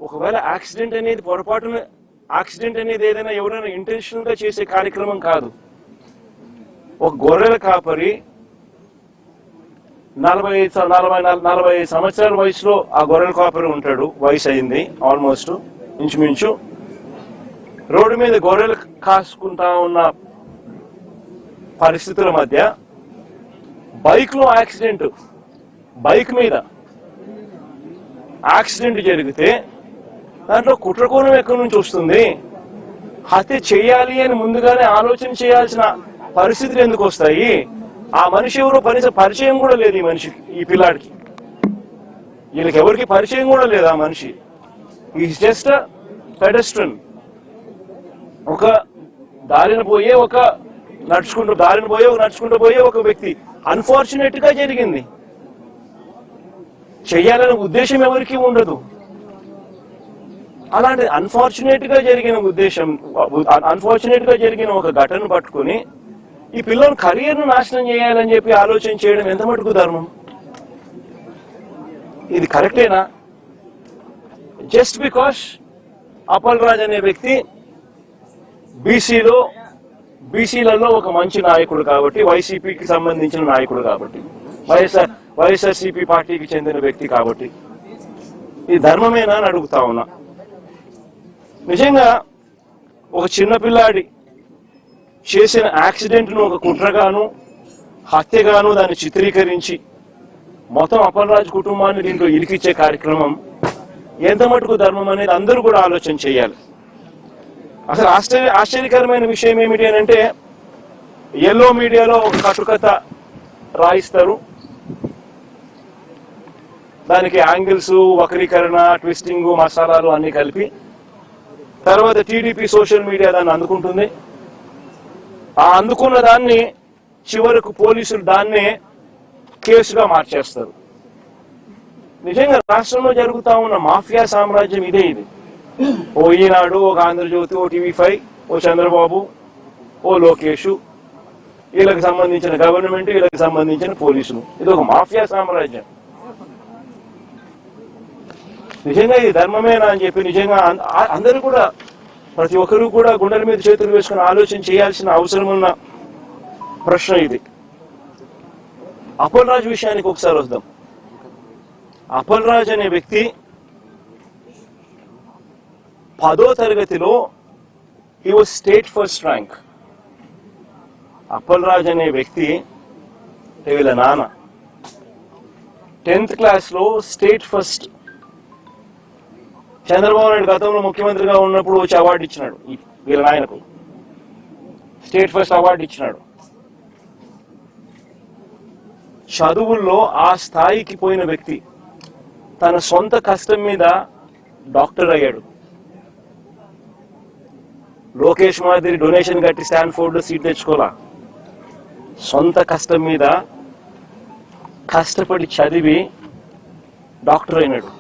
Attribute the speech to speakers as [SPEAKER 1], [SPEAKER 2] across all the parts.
[SPEAKER 1] ఒకవేళ యాక్సిడెంట్ అనేది పొరపాటున యాక్సిడెంట్ అనేది ఏదైనా ఎవరైనా ఇంటెన్షనల్ గా చేసే కార్యక్రమం కాదు. ఒక గొర్రెల కాపరి 40 సంవత్సరాల వయసులో ఆ గొర్రెల కాపరి ఉంటాడు. వయసు అయింది ఆల్మోస్ట్ ఇంచుమించు. రోడ్డు మీద గొర్రెలు కాసుకుంటా ఉన్న పరిస్థితుల మధ్య బైక్ లో యాక్సిడెంట్, బైక్ మీద యాక్సిడెంట్ జరిగితే దాంట్లో కుట్రకోణం ఎక్కడి నుంచి వస్తుంది? హత్య చేయాలి అని ముందుగానే ఆలోచన చేయాల్సిన పరిస్థితులు ఎందుకు వస్తాయి? ఆ మనిషి ఎవరో పరిచయం కూడా లేదు ఈ మనిషికి, ఈ పిల్లాడికి. వీళ్ళకి ఎవరికి పరిచయం కూడా లేదు ఆ మనిషి. Is just pedestrian. ఒక దారిన పోయే నడుచుకుంటూ పోయే ఒక వ్యక్తి. అన్ఫార్చునేట్ గా జరిగింది. చెయ్యాలనే ఉద్దేశం ఎవరికి ఉండదు. అలాంటి అన్ఫార్చునేట్ గా జరిగిన ఒక ఘటన పట్టుకుని ఈ పిల్లల కెరీర్ ను నాశనం చేయాలని చెప్పి ఆలోచన చేయడం ఎంత మటుకు ధర్మం? ఇది కరెక్టేనా? జస్ట్ బికాస్ అప్పల్ రాజ్ అనే వ్యక్తి బీసీలలో ఒక మంచి నాయకుడు కాబట్టి, వైసీపీకి సంబంధించిన నాయకుడు కాబట్టి, వైఎస్ఆర్సీపీ పార్టీకి చెందిన వ్యక్తి కాబట్టి ఇది ధర్మమేనా అని అడుగుతా ఉన్నా. నిజంగా ఒక చిన్నపిల్లాడి చేసిన యాక్సిడెంట్ ను ఒక కుట్రగాను హత్యగాను దాన్ని చిత్రీకరించి మొత్తం అప్పల్ రాజ్ కుటుంబాన్ని దీంట్లో ఇరికిచ్చే కార్యక్రమం ఎంత మటుకు ధర్మం అనేది అందరూ కూడా ఆలోచన చేయాలి. అసలు ఆశ్చర్యకరమైన విషయం ఏమిటి అని అంటే, ఎల్లో మీడియాలో ఒక కట్టుకథ రాయిస్తారు. దానికి యాంగిల్స్, వక్రీకరణ, ట్విస్టింగ్, మసాలాలు అన్ని కలిపి తర్వాత టీడీపీ సోషల్ మీడియా దాన్ని అందుకుంటుంది. ఆ అందుకున్న దాన్ని చివరకు పోలీసులు దాన్నే కేసుగా మార్చేస్తారు. నిజంగా రాష్ట్రంలో జరుగుతా ఉన్న మాఫియా సామ్రాజ్యం ఇదే. ఇది ఓ ఈనాడు, ఒక ఆంధ్రజ్యోతి, ఓ టీవీ5, ఓ చంద్రబాబు, ఓ లోకేష్, వీళ్ళకి సంబంధించిన గవర్నమెంట్, వీళ్ళకి సంబంధించిన పోలీసులు. ఇది ఒక మాఫియా సామ్రాజ్యం. నిజంగా ఇది ధర్మమేనా అని చెప్పి నిజంగా అందరూ కూడా, ప్రతి ఒక్కరూ కూడా గుండెల మీద చేతులు వేసుకుని ఆలోచన చేయాల్సిన అవసరం ఉన్న ప్రశ్న ఇది. అప్పల్ రాజ్ విషయానికి ఒకసారి వద్దాం. అప్పల్ రాజ్ అనే వ్యక్తి 10వ తరగతిలో he was state first rank. Appal Raj అనే వ్యక్తి వీళ్ళ నాన్న 10th క్లాస్లో స్టేట్ ఫస్ట్. చంద్రబాబు నాయుడు గతంలో ముఖ్యమంత్రిగా ఉన్నప్పుడు వచ్చి అవార్డు ఇచ్చినాడు వీళ్ళ నాయనకు, స్టేట్ ఫస్ట్ అవార్డు ఇచ్చినాడు. చదువుల్లో ఆ స్థాయికి పోయిన వ్యక్తి తన సొంత కష్టం మీద డాక్టర్ అయ్యాడు. లోకేష్ మాదిరి డొనేషన్ కట్టి స్టాన్ఫోర్డ్ లో సీట్ తెచ్చుకోవాలా. సొంత కష్టం మీద కష్టపడి చదివి డాక్టర్ అయినాడు.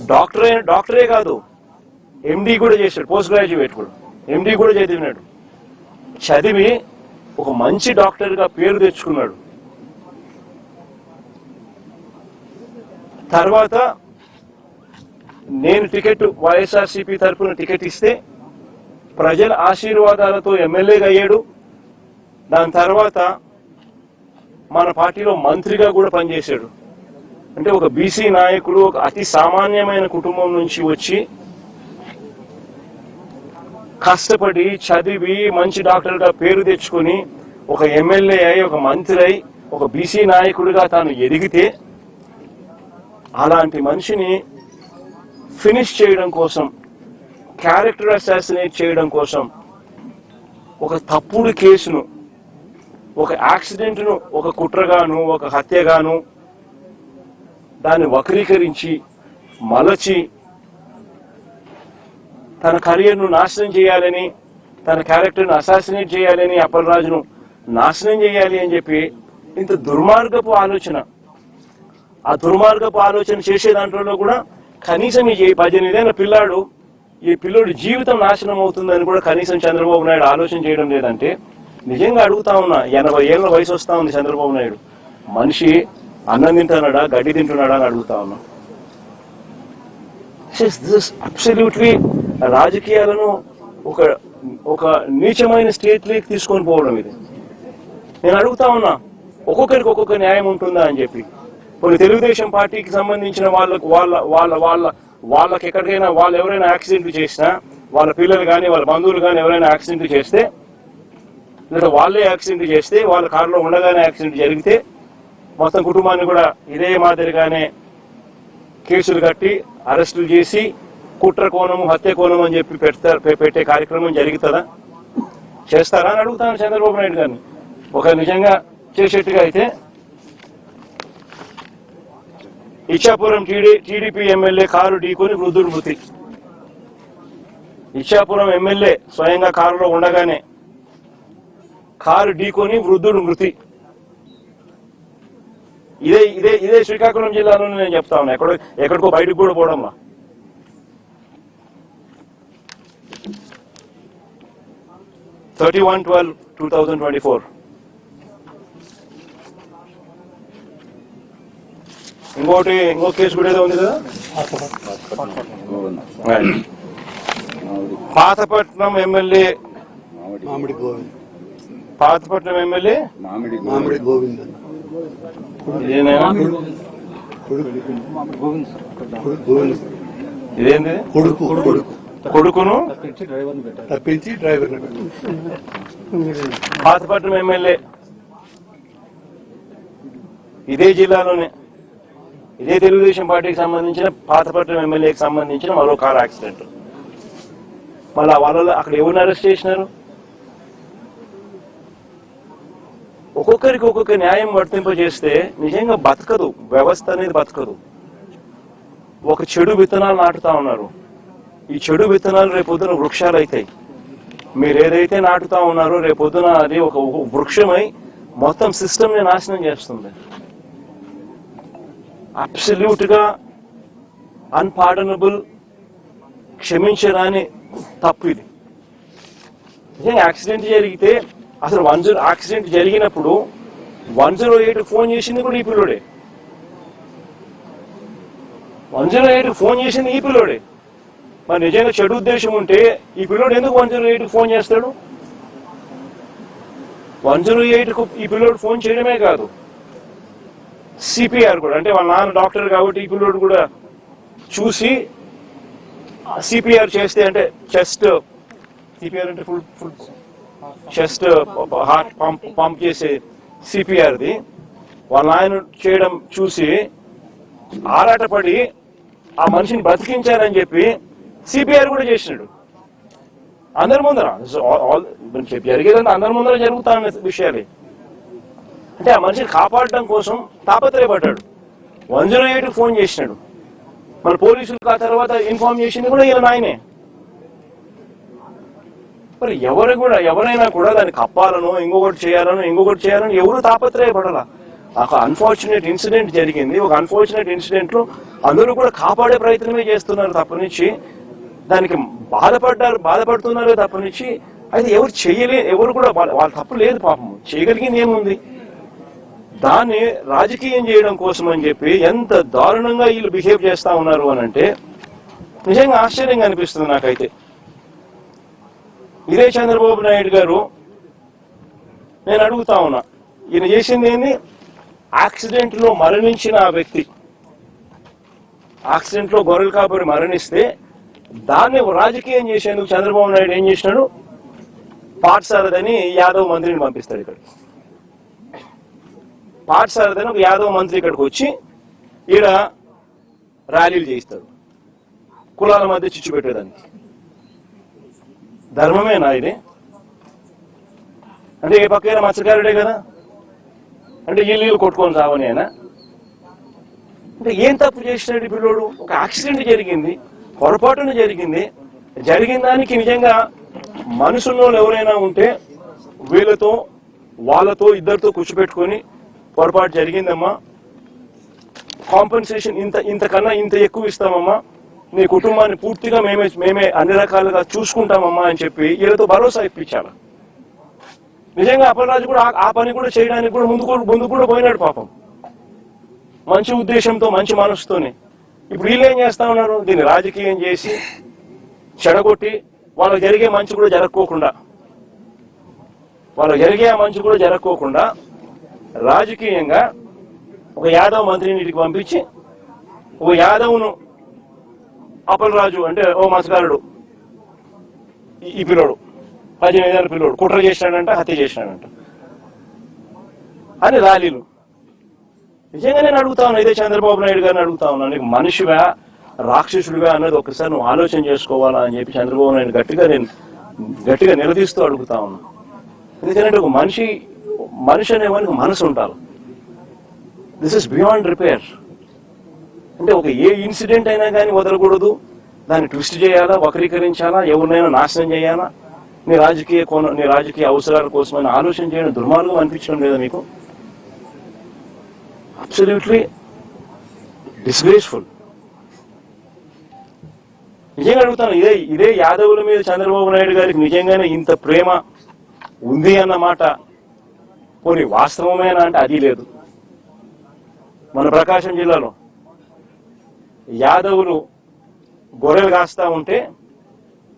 [SPEAKER 1] డాక్టరే కాదు, ఎండి కూడా చేశాడు. పోస్ట్ గ్రాడ్యుయేట్ కూడా, ఎండి కూడా చదివినాడు. చదివి ఒక మంచి డాక్టర్ గా పేరు తెచ్చుకున్నాడు. తర్వాత నేను వైఎస్ఆర్సీపీ తరఫున టికెట్ ఇస్తే ప్రజల ఆశీర్వాదాలతో ఎమ్మెల్యేగా అయ్యాడు. దాని తర్వాత మన పార్టీలో మంత్రిగా కూడా పనిచేశాడు. అంటే ఒక బీసీ నాయకుడు, ఒక అతి సామాన్యమైన కుటుంబం నుంచి వచ్చి కష్టపడి చదివి మంచి డాక్టర్గా పేరు తెచ్చుకొని ఒక ఎమ్మెల్యే అయి, ఒక మంత్రి అయి, ఒక బీసీ నాయకుడిగా తాను ఎదిగితే అలాంటి మనిషిని ఫినిష్ చేయడం కోసం, క్యారెక్టర్ అసాసినేట్ చేయడం కోసం ఒక తప్పుడు కేసును, ఒక యాక్సిడెంట్ ను ఒక కుట్రగాను, ఒక హత్యగాను దాన్ని వక్రీకరించి మలచి తన కెరీర్ను నాశనం చేయాలని, తన క్యారెక్టర్ను అసాసినేట్ చేయాలని, అప్పల్ రాజును నాశనం చేయాలి అని చెప్పి ఇంత దుర్మార్గపు ఆలోచన. ఆ దుర్మార్గపు ఆలోచన చేసే దాంట్లో కూడా కనీసం ఈ 18 ఏళ్ల పిల్లాడు, ఈ పిల్లోడి జీవితం నాశనం అవుతుందని కూడా కనీసం చంద్రబాబు నాయుడు ఆలోచన చేయడం లేదంటే నిజంగా అడుగుతా ఉన్నా. 80 ఏళ్ల వయసు వస్తా ఉంది చంద్రబాబు నాయుడు. మనిషి అన్నం తింటున్నాడా, గడ్డి తింటున్నాడా అని అడుగుతా ఉన్నా. దిస్ అబ్సల్యూట్లీ రాజకీయాలను ఒక ఒక నీచమైన స్టేట్లోకి తీసుకొని పోవడం ఇది. నేను అడుగుతా ఉన్నా, ఒక్కొక్కరికి ఒక్కొక్క న్యాయం ఉంటుందా అని చెప్పి. కొన్ని తెలుగుదేశం పార్టీకి సంబంధించిన వాళ్ళకి ఎక్కడికైనా వాళ్ళు ఎవరైనా యాక్సిడెంట్లు చేసినా, వాళ్ళ పిల్లలు కానీ వాళ్ళ బంధువులు కానీ ఎవరైనా యాక్సిడెంట్లు చేస్తే, లేదా వాళ్ళే యాక్సిడెంట్ చేస్తే, వాళ్ళ కారులో ఉండగానే యాక్సిడెంట్ జరిగితే మొత్తం కుటుంబాన్ని కూడా ఇదే మాదిరిగానే కేసులు కట్టి అరెస్టులు చేసి కుట్ర కోణము హత్య కోణం అని చెప్పి పెట్టే కార్యక్రమం జరుగుతుందా? చేస్తారా అని అడుగుతాను చంద్రబాబు నాయుడు గారిని. ఒక నిజంగా చేసేట్టుగా అయితే ఇచ్చాపురం టీడీపీ ఎమ్మెల్యే కారు ఢీకొని వృద్ధుడు మృతి. ఇచ్చాపురం ఎమ్మెల్యే స్వయంగా కారులో ఉండగానే కారు ఢీకొని వృద్ధుడు మృతి. ఇదే ఇదే ఇదే శ్రీకాకుళం జిల్లాలోనే నేను చెప్తా ఉన్నా, ఎక్కడికో బయటకు కూడా పోవడంలా. (31/12/2024). ఇంకో కేసు కూడా ఏదో ఉంది కదా, పాతపట్నం ఎమ్మెల్యే
[SPEAKER 2] మామిడి గోవింద్
[SPEAKER 1] ఇదేంది కొడుకును
[SPEAKER 2] తప్పించి డ్రైవర్.
[SPEAKER 1] పాతపట్నం ఎమ్మెల్యే ఇదే జిల్లాలోనే, ఇదే తెలుగుదేశం పార్టీకి సంబంధించిన పాతపట్నం ఎమ్మెల్యేకి సంబంధించిన మరో కార్ యాక్సిడెంట్. మళ్ళీ వాళ్ళలో అక్కడ ఎవరిని అరెస్ట్ చేసినారు? ఒక్కొక్కరికి ఒక్కొక్క న్యాయం వర్తింపజేస్తే నిజంగా బతకదు, వ్యవస్థ అనేది బతకదు. ఒక చెడు విత్తనాలు నాటుతా ఉన్నారు. ఈ చెడు విత్తనాలు రేపొద్దున వృక్షాలు అవుతాయి. మీరు ఏదైతే నాటుతా ఉన్నారో రేపొద్దున అది ఒక వృక్షమై మొత్తం సిస్టమ్ ని నాశనం చేస్తుంది. అబ్సల్యూట్ గా అన్పార్డనబుల్, క్షమించరాని తప్పు ఇది. నిజంగా యాక్సిడెంట్ జరిగితే అసలు యాక్సిడెంట్ జరిగినప్పుడు 108 ఫోన్ చేసింది కూడా ఈ పిల్లోడే. 108 ఫోన్ చేసింది ఈ పిల్లోడే. మరి నిజంగా చెడు ఉద్దేశం ఉంటే ఈ పిల్లోడు ఎందుకు 108 ఫోన్ చేస్తాడు? 108కు ఈ పిల్లోడు ఫోన్ చేయడమే కాదు, సిపిఆర్ కూడా, అంటే వాళ్ళ నాన్న డాక్టర్ కాబట్టి ఈ పిల్లోడు కూడా చూసి సిపిఆర్ చేస్తే, అంటే చెస్ట్ సిపిఆర్ అంటే ఫుల్ చెస్ట్ హార్ట్ పంప్ చేసే సిపిఆర్ది వాళ్ళ ఆయన చేయడం చూసి ఆరాటపడి ఆ మనిషిని బ్రతికించారని చెప్పి సిపిఆర్ కూడా చేసినాడు అందరి ముందర. జరిగేదంతా అందరి ముందర జరుగుతున్న విషయాలే. అంటే ఆ మనిషిని కాపాడడం కోసం తాపత్రయపడ్డాడు. 108 ఫోన్ చేసినాడు. మన పోలీసులకు ఆ తర్వాత ఇన్ఫార్మ్ చేసింది కూడా ఈయన ఆయనే. మరి ఎవరైనా కూడా దాన్ని కప్పాలనో ఇంకొకటి చేయాలని ఎవరు తాపత్రయపడాల. ఒక అన్ఫార్చునేట్ ఇన్సిడెంట్ జరిగింది. ఒక అన్ఫార్చునేట్ ఇన్సిడెంట్ లో అందరూ కూడా కాపాడే ప్రయత్నమే చేస్తున్నారు తప్పనిచ్చి, దానికి బాధపడుతున్నారు తప్పనిచ్చి అయితే ఎవరు కూడా వాళ్ళ తప్పు లేదు. పాపం చేయగలిగింది ఏముంది? దాన్ని రాజకీయం చేయడం కోసం అని చెప్పి ఎంత దారుణంగా వీళ్ళు బిహేవ్ చేస్తా ఉన్నారు అని అంటే నిజంగా ఆశ్చర్యంగా అనిపిస్తుంది నాకైతే. ఇదే చంద్రబాబు నాయుడు గారు, నేను అడుగుతా ఉన్నా, ఈయన చేసింది ఏంది? యాక్సిడెంట్ లో మరణించిన ఆ వ్యక్తి, యాక్సిడెంట్ లో గొర్రెలు కాపరి మరణిస్తే దాన్ని రాజకీయం చేసేందుకు చంద్రబాబు నాయుడు ఏం చేసినాడు? పాఠశాలదని యాదవ్ మంత్రిని పంపిస్తాడు. ఇక్కడ పాఠశాలదని ఒక యాదవ్ మంత్రి ఇక్కడికి వచ్చి ఈడ ర్యాలీలు చేయిస్తాడు, కులాల మధ్య చిచ్చు పెట్టేదానికి. ధర్మమేనా ఇది? అంటే ఏ పక్కైనా మత్స్యకారుడే కదా, అంటే ఇల్లు కొట్టుకొని సావని అయినా. అంటే ఏం తప్పు చేసినాడు పిల్లోడు? ఒక యాక్సిడెంట్ జరిగింది, పొరపాటున జరిగింది. జరిగిన దానికి నిజంగా మనసున్నోళ్ళు ఎవరైనా ఉంటే వాళ్ళతో ఇద్దరితో కూర్చోబెట్టుకొని పొరపాటు జరిగిందమ్మా, కాంపెన్సేషన్ ఇంతకన్నా ఇంత ఎక్కువ ఇస్తామమ్మా, నీ కుటుంబాన్ని పూర్తిగా మేమే అన్ని రకాలుగా చూసుకుంటామమ్మా అని చెప్పి వీళ్ళతో భరోసా ఇప్పించాలి. నిజంగా అప్పలరాజు కూడా ఆ పని కూడా చేయడానికి కూడా ముందు కూడా పోయినాడు పాపం, మంచి ఉద్దేశంతో మంచి మనసుతోనే. ఇప్పుడు వీళ్ళు ఏం చేస్తా ఉన్నారు? దీన్ని రాజకీయం చేసి చెడగొట్టి వాళ్ళకి జరిగే మంచి కూడా జరగకోకుండా రాజకీయంగా ఒక యాదవ్ మంత్రిని ఇంటికి పంపించి ఒక యాదవ్ను అప్పలరాజు అంటే ఓ మత్స్యకారుడు ఈ పిల్లోడు 18 ఏళ్ళ పిల్లోడు కుట్ర చేసినాడంట, హత్య చేసినాడంట అని ర్యాలీలు. నిజంగా నేను అడుగుతా ఉన్నా, ఇదే చంద్రబాబు నాయుడు గారిని అడుగుతా ఉన్నా, నీకు మనిషివా రాక్షసుడివా అన్నది ఒకసారి నువ్వు ఆలోచన చేసుకోవాలా అని చెప్పి చంద్రబాబు నాయుడు గట్టిగా నిలదీస్తూ అడుగుతా ఉన్నా. ఎందుకంటే ఒక మనిషి అనేవానికి మనసు ఉండాలి. This is beyond repair. అంటే ఒక ఏ ఇన్సిడెంట్ అయినా కానీ వదలకూడదు, దాన్ని ట్విస్ట్ చేయాలా, వక్రీకరించాలా, ఎవరినైనా నాశనం చేయాలా, నీ రాజకీయ అవసరాల కోసమైనా ఆలోచన చేయడం దుర్మార్గం అనిపించడం లేదా మీకు? Absolutely disgraceful. నిజంగా అడుగుతాను, ఇదే యాదవుల మీద చంద్రబాబు నాయుడు గారికి నిజంగానే ఇంత ప్రేమ ఉంది అన్నమాట పోనీ వాస్తవమేనా అంటే అది లేదు. మన ప్రకాశం జిల్లాలో యాదవులు గొర్రెలు కాస్తా ఉంటే,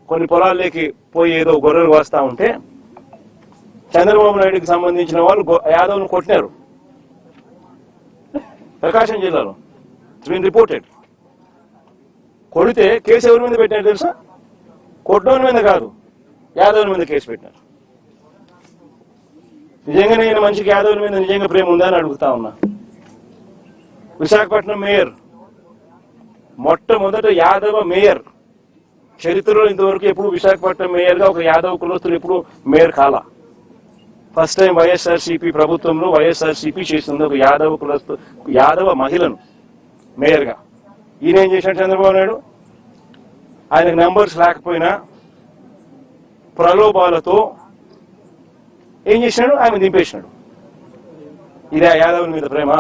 [SPEAKER 1] కొన్ని పొలాల్లోకి పోయి ఏదో గొర్రెలు కాస్తా ఉంటే చంద్రబాబు నాయుడుకి సంబంధించిన వాళ్ళు యాదవులను కొట్టినారు ప్రకాశం జిల్లాలో. It's been reported. కొడితే కేసు ఎవరి మీద పెట్టినారు తెలుసా? కొట్టడం మీద కాదు, యాదవుల మీద కేసు పెట్టినారు. నిజంగా నేను మనిషికి యాదవుల మీద నిజంగా ప్రేమ ఉందా అని అడుగుతా ఉన్నా. విశాఖపట్నం మేయర్, మొట్టమొదట యాదవ మేయర్ చరిత్రలో ఇంతవరకు ఎప్పుడు విశాఖపట్నం మేయర్గా ఒక యాదవ కులస్తులు ఎప్పుడు మేయర్ కాలా. ఫస్ట్ టైం వైఎస్ఆర్సీపీ ప్రభుత్వంలో వైఎస్ఆర్సీపీ చేసింది ఒక యాదవ మహిళను మేయర్గా. ఈయన ఏం చేశాడు చంద్రబాబు నాయుడు? ఆయనకు నెంబర్స్ లేకపోయినా ప్రలోభాలతో ఏం చేసినాడు? ఆయన దింపేసినాడు. ఇదే యాదవుల మీద ప్రేమ.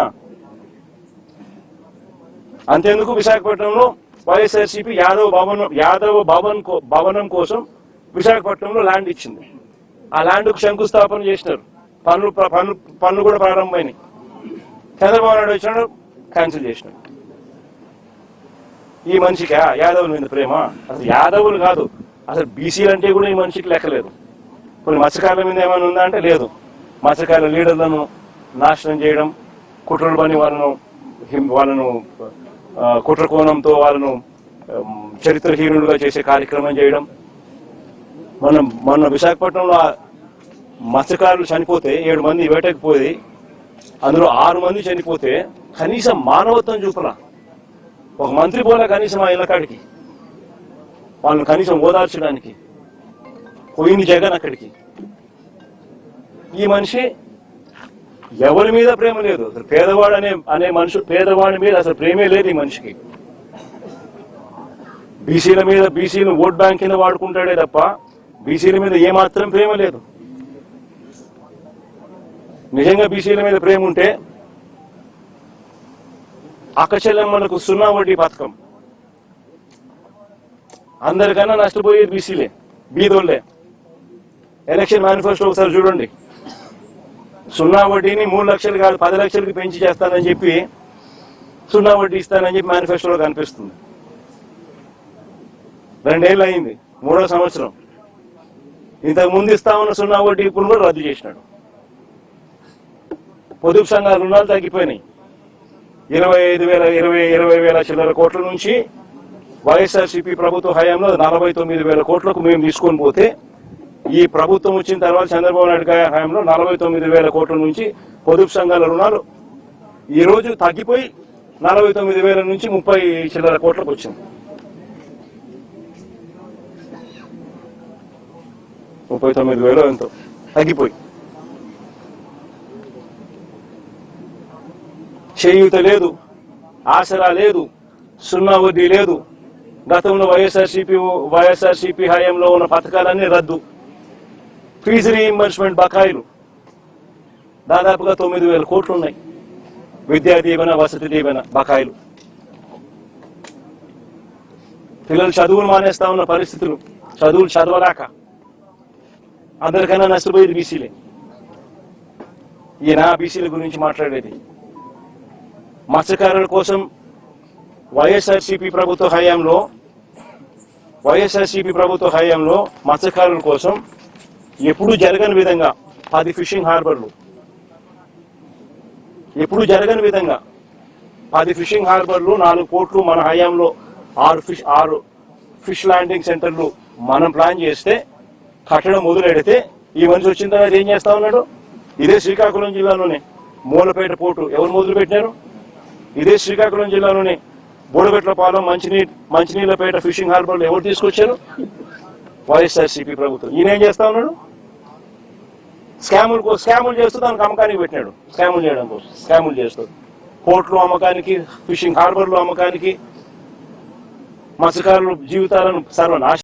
[SPEAKER 1] అంతేందుకు విశాఖపట్నంలో వైఎస్ఆర్సీపీ యాదవ భవనం కోసం విశాఖపట్నంలో ల్యాండ్ ఇచ్చింది. ఆ ల్యాండ్కు శంకుస్థాపన చేసినారు. పనులు కూడా ప్రారంభమైనాయి. చంద్రబాబు నాయుడు వచ్చినాడు, క్యాన్సిల్ చేసినాడు. ఈ మనిషికి యాదవుల మీద ప్రేమ? అసలు యాదవులు కాదు, అసలు బీసీలు అంటే కూడా ఈ మనిషికి లెక్కలేదు. కొన్ని మత్స్యకారుల మీద ఏమైనా ఉందా అంటే లేదు. మత్స్యకారుల లీడర్లను నాశనం చేయడం, కుట్రలు పని వాళ్ళను కుట్ర కోణంతో వాళ్ళను చరిత్రహీనులుగా చేసే కార్యక్రమం చేయడం. మొన్న విశాఖపట్నంలో మత్స్యకారులు చనిపోతే 7 మంది వేటకు పోయి అందులో 6 మంది చనిపోతే కనీసం మానవత్వం చూపలా. ఒక మంత్రి పోలే కనీసం ఆ ఇళ్ళకాడికి వాళ్ళని కనీసం ఓదార్చడానికి. పోయింది జగన్ అక్కడికి. ఈ మనిషి ఎవరి మీద ప్రేమ లేదు. అసలు పేదవాడు అనే పేదవాడి మీద అసలు ప్రేమే లేదు ఈ మనిషికి. బీసీలను ఓట్ బ్యాంక్ కింద వాడుకుంటాడే తప్ప బీసీల మీద ఏమాత్రం ప్రేమ లేదు. నిజంగా బీసీల మీద ప్రేమ ఉంటే అక్కచెల్లెమ్మలకు 0 వడ్డీ పథకం. అందరికన్నా నష్టపోయేది బీసీలే, బీదోళ్లే. ఎలక్షన్ మేనిఫెస్టో ఒకసారి చూడండి. 0 వడ్డీని 3 లక్షలు కాదు 10 లక్షలకి పెంచి చేస్తానని చెప్పి 0 వడ్డీ ఇస్తానని చెప్పి మేనిఫెస్టోలో కనిపిస్తుంది. 2 ఏళ్ళు అయింది, 3వ సంవత్సరం. ఇంతకు ముందు ఇస్తా ఉన్న 0 వడ్డీ ఇప్పుడు కూడా రద్దు చేసినాడు. పొదుపు సంఘాల రుణాలు తగ్గిపోయినాయి. 20,000 చిల్లర కోట్ల నుంచి వైఎస్ఆర్సీపీ ప్రభుత్వ హయాంలో 49,000 కోట్లకు మేము తీసుకొని పోతే, ఈ ప్రభుత్వం వచ్చిన తర్వాత చంద్రబాబు నాయుడు హయాంలో 49,000 కోట్ల నుంచి పొదుపు సంఘాల రుణాలు ఈ రోజు తగ్గిపోయి 49,000 నుంచి 30 చిల్లర కోట్లకు వచ్చింది. 39,000 ఎంతో తగ్గిపోయి. చేయూత లేదు, ఆసరా లేదు, 0 వడ్డీ లేదు. గతంలో వైఎస్ఆర్సీపీ హయాంలో ఉన్న పథకాలన్నీ రద్దు. ఫీజు రీఇంబర్స్మెంట్ బకాయిలు దాదాపుగా 9,000 కోట్లు ఉన్నాయి. విద్యా దీవెన, వసతి దీవెన బకాయిలు. పిల్లలు చదువులు మానేస్తా ఉన్న పరిస్థితులు, చదువులు చదవలేక అందరికన్నా నష్టపోయేది బీసీలే. ఈయన బీసీల గురించి మాట్లాడేది. మత్స్యకారుల కోసం వైఎస్ఆర్సీపీ ప్రభుత్వ హయాంలో మత్స్యకారుల కోసం ఎప్పుడూ జరగని విధంగా 10 ఫిషింగ్ హార్బర్లు, 4 కోట్లు మన హయాంలో 6 ఫిష్ ల్యాండింగ్ సెంటర్లు మనం ప్లాన్ చేస్తే కట్టడం మొదలెడితే ఈ మనిషి వచ్చిన తర్వాత ఏం చేస్తా ఉన్నాడు? ఇదే శ్రీకాకుళం జిల్లాలోనే మూలపేట పోర్టు ఎవరు మొదలు పెట్టినారు? ఇదే శ్రీకాకుళం జిల్లాలోనే బోడబెట్లపాలెం, మంచినీళ్ళపేట ఫిషింగ్ హార్బర్లు ఎవరు తీసుకొచ్చారు? వైఎస్ఆర్సీపీ ప్రభుత్వం. ఈయన ఏం చేస్తా ఉన్నాడు? స్కాములు చేస్తూ దానికి అమ్మకానికి పెట్టినాడు. స్కాములు చేయడం కోసం స్కాములు చేస్తూ పోర్టులు అమ్మకానికి, ఫిషింగ్ హార్బర్లు అమ్మకానికి, మత్స్యకారుల జీవితాలను సర్వనాశనం